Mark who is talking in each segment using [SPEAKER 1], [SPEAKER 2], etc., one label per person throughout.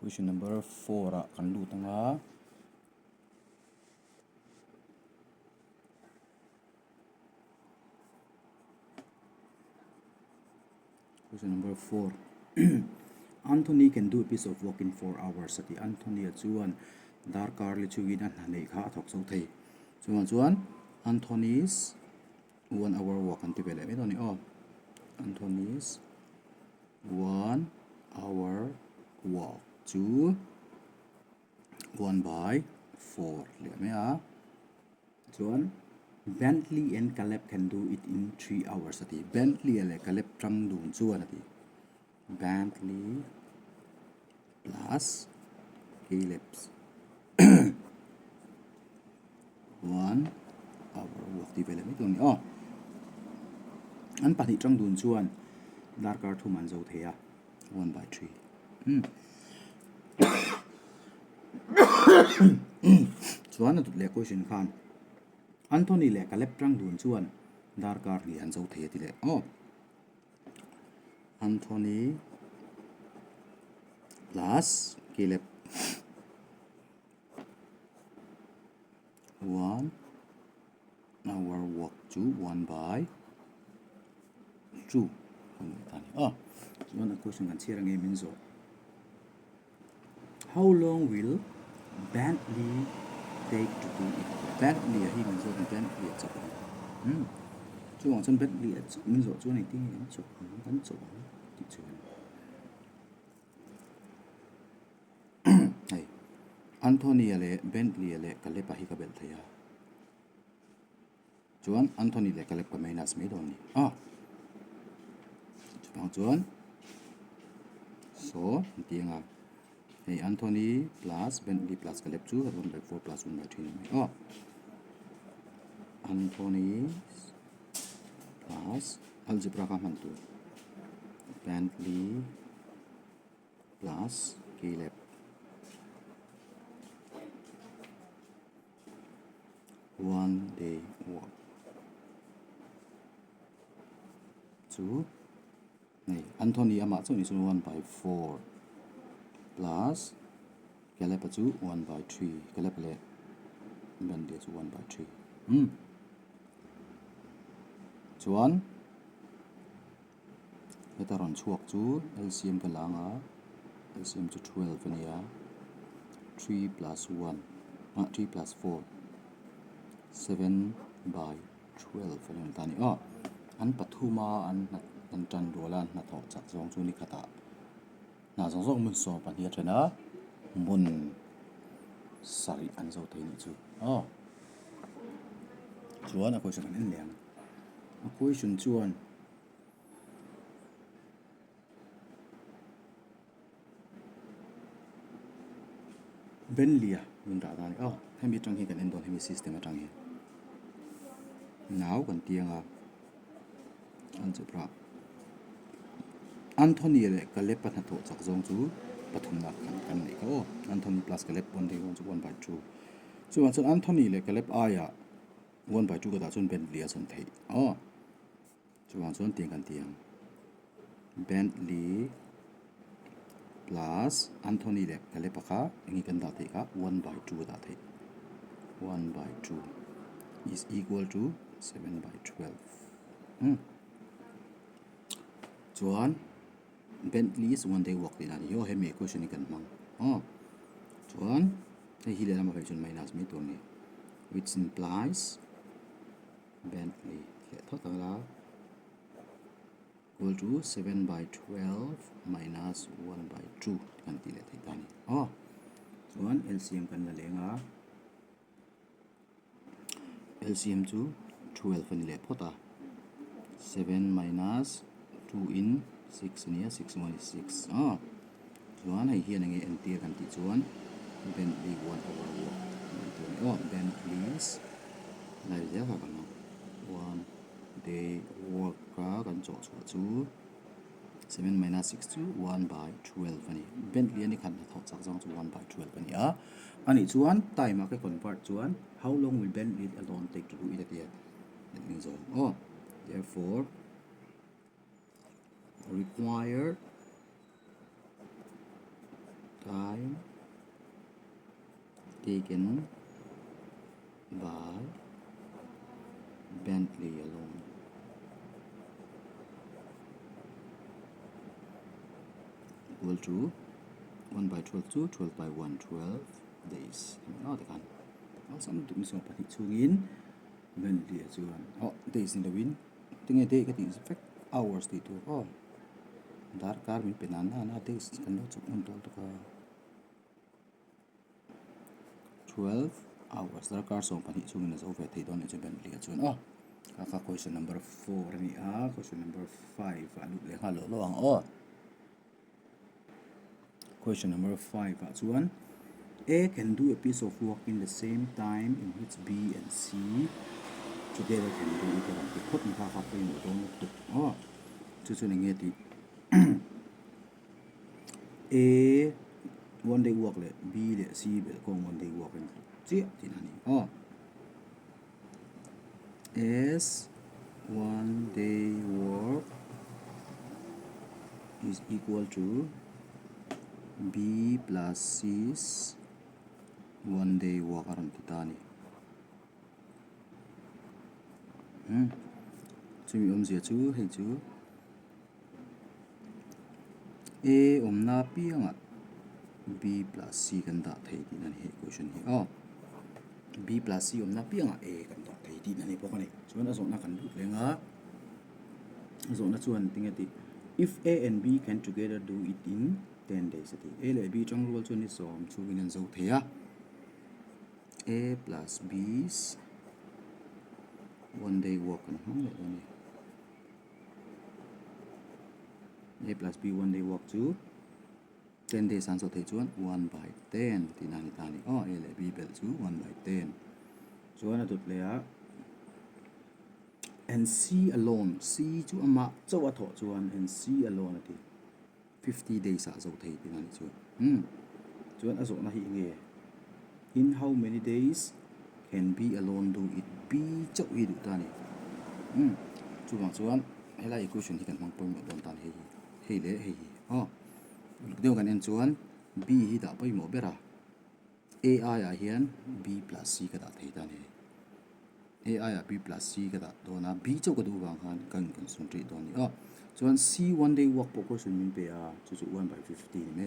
[SPEAKER 1] Question number 4 kan lu tanga. Question number 4. Anthony can do a piece of work in 4 hours. Sati Anthony chuan darkar le chugin an hanei kha thok so thei. Chuan Anthony's 1 hour work an ti bele me doni Anthony's 1 hour walk to 1/4 le me chuan Bentley and Caleb can do it in 3 hours ati Bentley and Caleb trang dun chuan ati Bentley plus Caleb's 1 hour work development on an pati trang dun chuan darkar thu man zo theya 1/3 chuan atut le question khan Anthony le Caleb trang dun chuan darkar hi an zo the ti le Anthony plus Caleb 1 hour walk to 1/2 one question kan chia ngai min zo how long will Bentley take to do it Bentley hi min zo Bentley cha chu wang chen Bentley cha min zo chu nei ting yan chu kan chu ti chu hey Anthony le Bentley le Caleb hi ka bel thaya chuan Anthony le Caleb ka minus me don ni chuan so tianga hey Anthony plus Bentley plus Caleb chu 1/4 plus 1/3 ni Anthony plus algebra ka man tu Bentley plus Caleb 1 day work two này Anthony ama chu ni chu 1/4 plus Caleb chu 1/3 Caleb le Bentley chu 1/3 chuan hetaron chuak chu LCM ka langa LCM chu 12 ania 3 plus 1 3 plus 4 7/12 ania tani an pathuma an tan dolan na tho chak zong chu ni khata na zong mun so pa dia thena mun sari an zo thei ni chu chuan a question an liang a question chuan Bentley mun da da ni hemi tang hi kan en don hemi system atang hi now kan tianga algebra Anthony le Caleb pa tho chak zong chu pathum na kan nei ka Anthony plus Caleb 1/2 chuan Anthony le Caleb aya 1/2 ka da chun Bentley a chun thei chuan tiang kan tiang Bentley plus Anthony le Caleb ka ngi kan da thei ka 1/2 da thei 1/2 is equal to 7/12 chuan Bentley is 1 day work dinani yo hemi question kan mang chuan hi le lama chun minus me to ni which implies Bentley le thotala equal to 7/12 minus 1/2 kan ti le thei tani chuan LCM kan la lenga LCM chu 12 ani le phota 7 minus 2 in 6 ania 6 minus 6 chuan hei hian ange entier kan ti chuan Bentley 1 hour work Bentley's lai ja ka kan 1 day work ka kan cho chu 7 minus 6 to 1/12 ani Bentley ani kan thok chak jang chu 1/12 ani ani chuan time ka convert chuan how long will Bentley alone take to do it at let me zo therefore required time taken by Bentley alone. Equal to 1 by 12 to 12 by 1, 12 days. The kan. Some to miss on pati chungin Bentley chuan. Days in the win. Tinga day ka is effect hours dito. Dar car min penana na days kan lo chuk un tol to ka 12 hours. Dar car song pati chungin as over thei don ni Bentley chuan. Kaka question number 4 ni question number 5 alu le halo lo ang question number 5 chuan A can do a piece of work in the same time in which B and C together can do it. Put in half up in the chu nge ti A one day work le B le C le kong one day work in chi ti na ni S one day work is equal to B plus C's one day work aram titani. Chumi zia chu hei chu A na pianga B plus C kan da thei ti na ni question hi B plus C na pianga A kan da thei ti na ni pokani chuan a zona kan du lenga zona chuan tingati if A and B can together do it in 10 days ati A le B trong rule chuan ni som chu in zo theya A plus B's one day work kan hang le ni A plus B one day work to 10 days an so thei chuan 1 by 10 ti na ni tani A le B bel chu 1 by 10 chuan a tut le and C alone C chu ama chaw tho chuan and C alone ati 50 days a zo thei ti na ni chuan chuan a zo na hi nge in how many days can B alone do it B chaw I du tani chuan hela equation hi kan mang pon don tan hei le hei deu kan en chuan B hi da pai mo bera AI a hian B plus C ka da thei tani AI a B plus C ka da dona B chaw ka du wang han kan concentrate don ni chuan C one day work po question min pe chu 1 by 50 ni me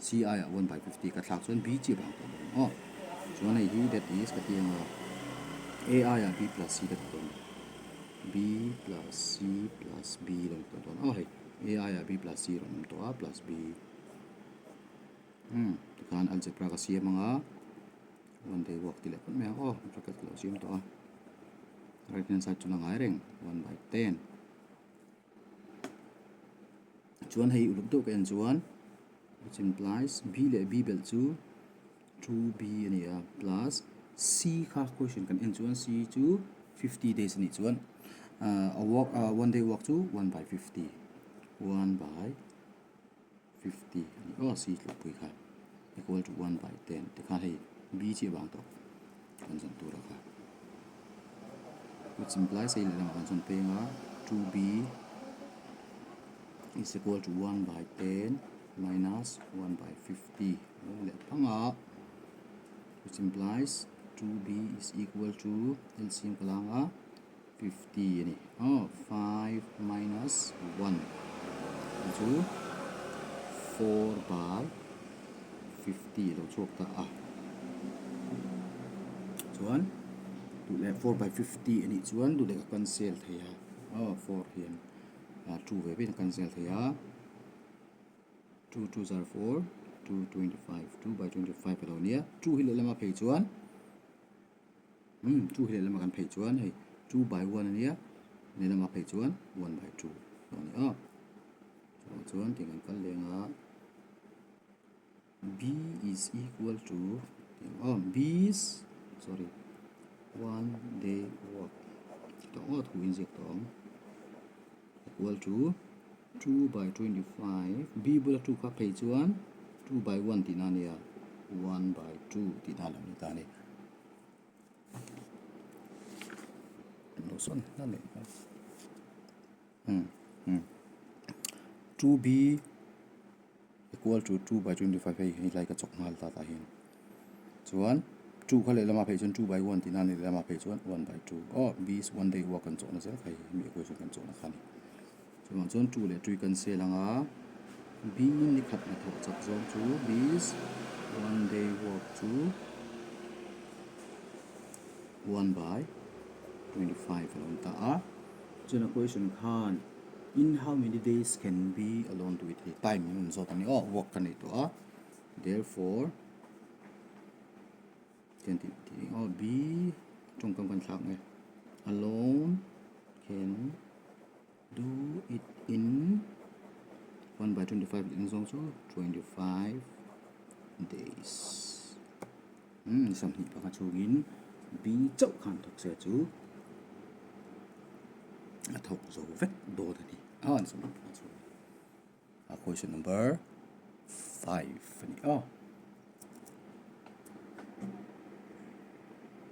[SPEAKER 1] CI a 1 by 50 ka thlak chuan B chi bang to chuan hi that is ka tiang AI a B plus C ka don B plus C plus B lam to don hei AI a B plus C ram to plus B kan algebra ka siam anga one day work ti le kon me bracket lo siam to right hand side chu na ngai reng 1 by 10 chuan hei uluk to kan chuan which implies B le B bel chu 2B ania plus C kha question kan en chuan C chu 50 days ni chuan a work one day work chu 1 by 50 1 by 50 C lu pui kha equal to 1 by 10 te kha hei B chi bang to kan jan tu ra kha which implies hei le kan jan pe nga 2B is equal to 1 by 10 minus 1 by 50 le panga which implies 2B is equal to LCM kalanga 50 ni 5 minus 1 to 4 by 50 lo chok ta chuan tu le 4 by 50 ani chuan du le cancel theya 4 hian 2 ve bin cancel theya 2 2 are 4 2 25 2 by 25 lo nia 2 hi le lama phei chuan 2 hi le lama kan phei chuan hei 2 by 1 ania le lama phei chuan 1 by 2 lo ni chuan tingan kan lenga B is equal to B is sorry 1 day work to thu inject tong equal to 2 by 25 B bula 2 ka phei chuan 2 by 1 ti na nia 1 by 2 ti na lo ni ta ni no son na le 2B equal to 2 by 25 hay like a chok ngal ta ta hin chuan 2 khale lama phei chuan 2 by 1 ti na ni lama phei chuan 1 by 2 b is 1 day work kan chona zel khai mi equation kan chona khani chuan chuan 2 le 3 kan se langa b ni khat na tho chak zong chu b is 1 day work to 1 by 25 alone ta a chuan equation khan in how many days can be alone to it time nun so tani work kan to a therefore can b trong kam kan thak nge alone can do it in 1 by 25 in zong so 25 days sam hi pa ka chugin b chau khan thok se chu a thok zo vek do da ni an sam pa chu question number 5 ani